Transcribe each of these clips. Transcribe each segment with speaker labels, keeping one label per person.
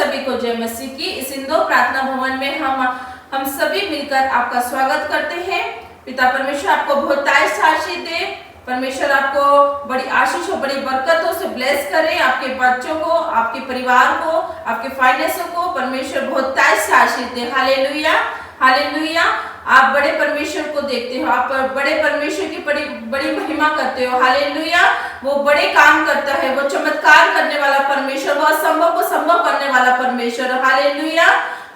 Speaker 1: सभी को जय मसीह की। इस इंदौर प्रार्थना भवन में हम सभी मिलकर आपका स्वागत करते हैं। पिता परमेश्वर आपको बहुत आशीष दे। परमेश्वर आपको बड़ी आशीष और बड़ी बरकतों से ब्लेस करे। आपके बच्चों को, आपके परिवार को, आपके फाइनेंसों को परमेश्वर बहुत आशीष दे। Hallelujah, hallelujah. आप बड़े परमेश्वर को देखते हो, आप बड़े परमेश्वर की बड़ी बड़ी महिमा करते हो। हालेलुया। वो बड़े काम करता है, वो चमत्कार करने वाला परमेश्वर, वो असंभव को संभव करने वाला परमेश्वर। Hallelujah,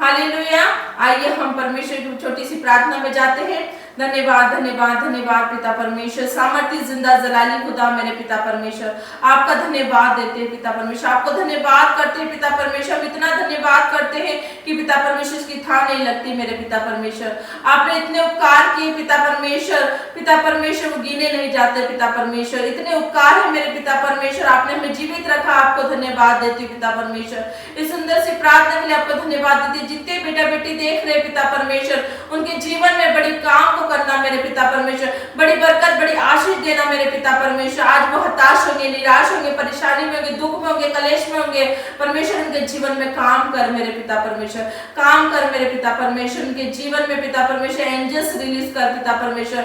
Speaker 1: hallelujah. आइए हम परमेश्वर की छोटी सी प्रार्थना में जाते हैं। धन्यवाद, धन्यवाद, धन्यवाद पिता परमेश्वर, सामर्थ्य जिंदा जलाली खुदा मेरे पिता परमेश्वर, आपका धन्यवाद देते हैं पिता परमेश्वर, आपको धन्यवाद करते हैं पिता परमेश्वर। हम इतना धन्यवाद करते हैं कि पिता परमेश्वर की था नहीं लगती मेरे पिता परमेश्वर। आपने इतने उपकार किए पिता परमेश्वर, पिता परमेश्वर वो गिने नहीं जाते पिता परमेश्वर। इतने उपकार है मेरे पिता परमेश्वर, आपने हमें जीवित रखा, आपको धन्यवाद देती हूँ पिता परमेश्वर। इस सुंदर सी प्रार्थना के लिए आपको धन्यवाद देती हूँ। जितने बेटा बेटी देख रहे पिता परमेश्वर, उनके जीवन में बड़ी काम करना मेरे पिता परमेश्वर, बड़ी बरकत, बड़ी आशीष देना मेरे पिता परमेश्वर। आज वो हताश होंगे, निराश होंगे, परेशानी में होंगे, दुख में होंगे, कलेश में होंगे, परमेश्वर उनके जीवन में काम कर मेरे पिता परमेश्वर, काम कर मेरे पिता परमेश्वर। उनके जीवन में पिता परमेश्वर एंजल्स रिलीज कर पिता परमेश्वर,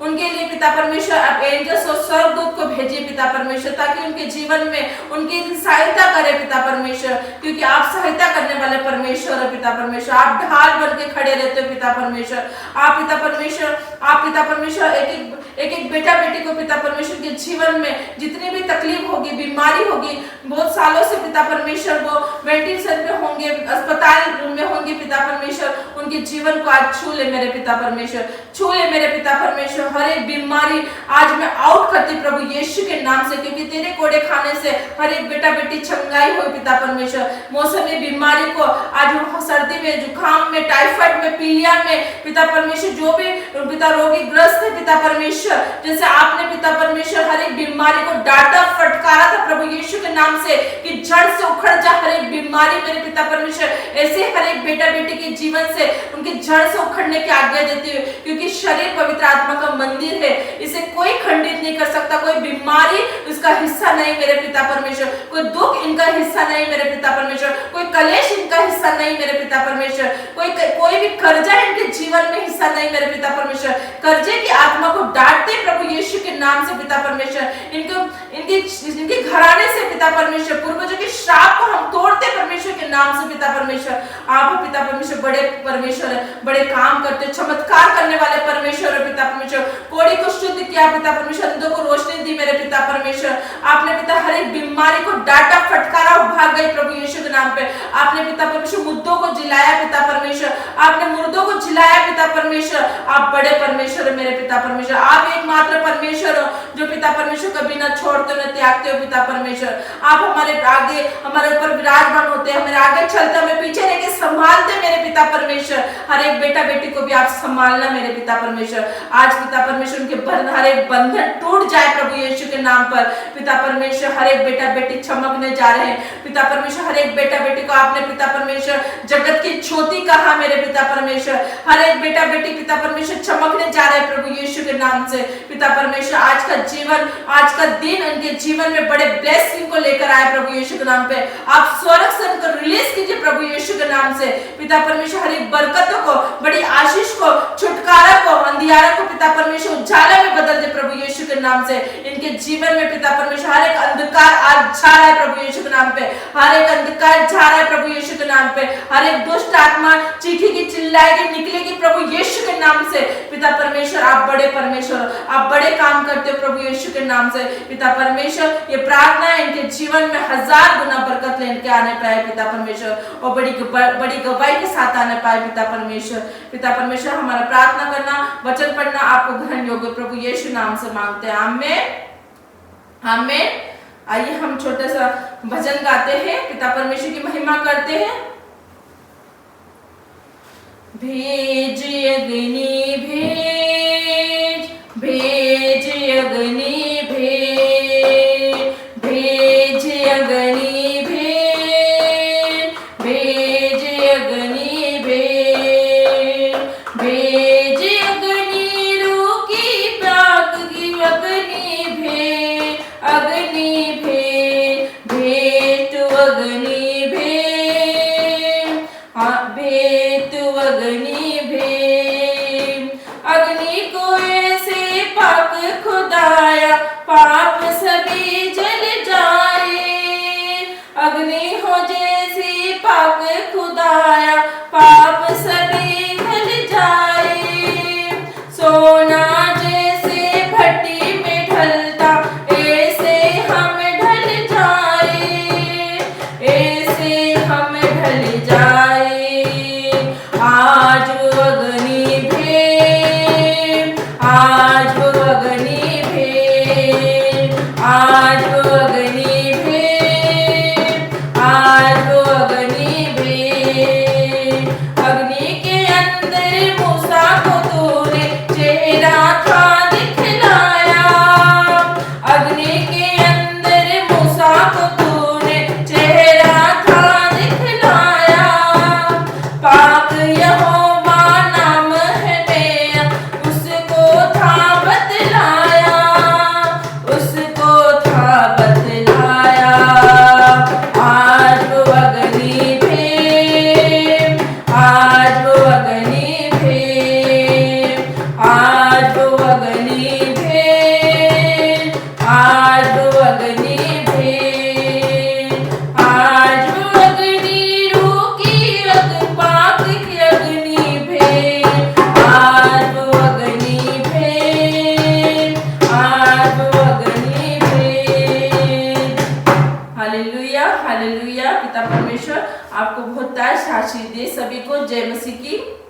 Speaker 1: उनके लिए पिता परमेश्वर आप एंजल्स और स्वर्गदूत को भेजिए पिता परमेश्वर, ताकि उनके जीवन में उनकी सहायता करे पिता परमेश्वर, क्योंकि आप सहायता करने वाले परमेश्वर है पिता परमेश्वर। आप ढाल बन के खड़े रहते हो पिता परमेश्वर। आप पिता परमेश्वर एक एक बेटा बेटी को पिता परमेश्वर के जीवन में जितनी भी तकलीफ होगी, बीमारी होगी, बहुत सालों से पिता परमेश्वर वो वेंटिलेशन पे होंगे, अस्पताल में होंगे पिता परमेश्वर, उनके जीवन को आज छू ले मेरे पिता परमेश्वर, छू ले मेरे पिता परमेश्वर। हर एक बीमारी आज मैं आउट करती प्रभु यीशु के नाम से, क्योंकि तेरे कोड़े खाने से हर एक बेटा बेटी चंगाई हो पिता परमेश्वर। मौसमी बीमारी को आज सर्दी में, जुकाम में, टाइफाइड में, पीलिया में पिता परमेश्वर जो भी पिता रोगी ग्रस्त है पिता परमेश्वर, जैसे आपने पिता परमेश्वर हर एक बीमारी को डांटा फटकारा था प्रभु यीशु के नाम से कि जड़ से उखड़ जा हर एक बीमारी मेरे पिता परमेश्वर, ऐसे हर एक बेटा बेटी के जीवन से उनके जड़ से उखड़ने की आज्ञा देती है, क्योंकि शरीर पवित्र आत्मा का मंदिर है, इसे कोई खंडित नहीं कर सकता। कोई बीमारी इसका हिस्सा नहीं मेरे पिता परमेश्वर, कोई दुख इनका हिस्सा नहीं मेरे पिता परमेश्वर, कोई कलेश इनका हिस्सा नहीं मेरे पिता परमेश्वर, कोई भी कर्जा इनके जीवन में हिस्सा नहीं मेरे पिता परमेश्वर। कर्जे की आत्मा को डांटते प्रभु यीशु के नाम से पिता परमेश्वर, इनके घराने से पिता परमेश्वर, पूर्वजों के श्राप को हम तोड़ते परमेश्वर के नाम से पिता परमेश्वर। आप पिता परमेश्वर बड़े परमेश्वर है, बड़े काम करते, चमत्कार करने वाले परमेश्वर है पिता परमेश्वर। कोड़ी को शुद्ध किया पिता परमेश्वर, अंधों को रोशनी दी मेरे पिता परमेश्वर। आपने पिता हर एक बीमारी को डांटा फटकारा, भाग गई प्रभु यीशु के नाम पे। आपने पिता परमेश्वर मुद्दों को जिलाया पिता परमेश्वर, आपने मुर्दों को जिलाया पिता परमेश्वर। आप बड़े परमेश्वर है मेरे पिता परमेश्वर, आप एकमात्र परमेश्वर हो जो पिता परमेश्वर कभी न छोड़ते न त्यागते हो पिता परमेश्वर। आप हमारे आगे, हमारे ऊपर विराजमान होते हैं, हमारे आगे चलते, हमें पीछे रह के संभालते मेरे पिता परमेश्वर। हर एक बेटा बेटी को भी आप संभालना मेरे पिता परमेश्वर। आज पिता परमेश्वर उनके हर एक बंधन टूट जाए प्रभु यीशु के नाम पर पिता परमेश्वर। हर एक बेटा बेटी चमकने जा रहे हैं पिता परमेश्वर। हर एक बेटा बेटी को आपने पिता परमेश्वर जगत की ज्योति कहा मेरे पिता परमेश्वर। हर एक बेटा बेटी पिता परमेश्वर चमकने जा रहे हैं प्रभु यीशु के नाम से पिता परमेश्वर। आज का जीवन, आज का दिन उनके जीवन में बड़े ब्लेसिंग को लेकर आए प्रभु यीशु के नाम पे। आप स्वर्ग से उनको रिलीज कीजिए प्रभु यीशु के नाम से पिता परमेश्वर। हर एक बरकतों को, बड़ी आशीष को, छुटकारा को, अंधियारा को पिता परमेश्वर उजाला में बदल दे प्रभु यीशु के नाम से। इनके जीवन में पिता परमेश्वर हर एक अंधकार आज जा रहा है प्रभु यीशु के नाम पे, हर एक अंधकार जा रहा है प्रभु यीशु के नाम पे। हर एक दुष्ट आत्मा चीखेगी, चिल्लाएगी, निकलेगी प्रभु यीशु के नाम से पिता परमेश्वर। आप बड़े परमेश्वर, आप बड़े काम करते हो प्रभु यीशु के नाम से पिता परमेश्वर। ये प्रार्थना है इनके जीवन में 1000 गुना बरकत लेके आने पाए पिता परमेश्वर, और बड़ी गवाही के साथ आने पाए पिता परमेश्वर। पिता परमेश्वर हमारा प्रार्थना करना, वचन पढ़ना आपको ग्रहण योग्य प्रभु यीशु नाम से मांगते हैं, आमीन, आमीन। आइए हम छोटा सा भजन गाते हैं, पिता परमेश्वर की महिमा करते हैं। भेज अग्नि भेज, भेज अग्नि भेज, भेज अग्नि भेज, भेज अग्नि भेज, भेज अग्नि रूकी प्राग की अग्नि भेज, अग्नि भेज, भेज तू अग्नि भेम, भेतु अग्नि भेम। अग्नि को ऐसे पाक खुदाया, पाप सभी जल जाए। अग्नि हो जैसी पाक खुदाया, पाप सभी जल जाए। सोना जैसे भट्टी में ढलता, ऐसे हम ढल जाए, ऐसे हम ढल जाए। आज वो अग्नि भेम, आज वो अग्नि भेम, आज वो अग्नि भेम, आज वो अग्नि भेम। अग्नि के अंदर मूसा को तूने चेहरा था दिखलाया। अग्नि के अंदर मूसा को तूने चेहरा था दिखलाया। पाक यहोवा नाम है मेरा, उसको था बतलाया, उसको था बतलाया। आज वो अग्नि भेम, आज वो अग्नि भेम, आज वो अग्नि भेम, आज वो अग्नि भेम। आज वो अग्नि रूह की पाक की अग्नि भेम, आज वो अग्नि भेम, आज वो अग्नि भेम। Hallelujah, hallelujah. पिता परमेश्वर आपको बहुत ताज आशीष दे। सभी को जय मसीह की।